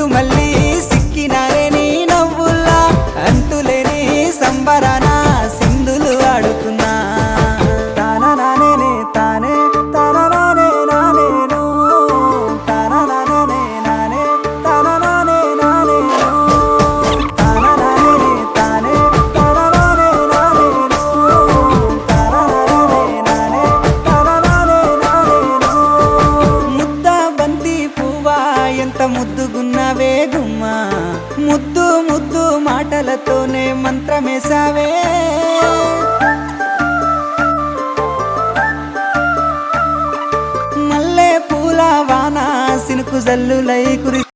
ముద్దు మళ్ళీ సిక్కినారే నీ నవ్వుల్లా అంతులేని సంబరాన సింధులు ఆడుతున్నా తాననానే తానే తాననానే నానేను తాననానే నానే తాననానే నానేను తాననానే తానే తాననానే నానేను తాననానే నానే తాననానే నానేను ముద్ద బంతి పువ్వా ఎంత ముద్దుగున్నావే గుమ్మా ముద్దు ముద్దు మాటలతోనే మంత్రమేసావే మల్లె పూల వాన సినుకు జల్లులై కురి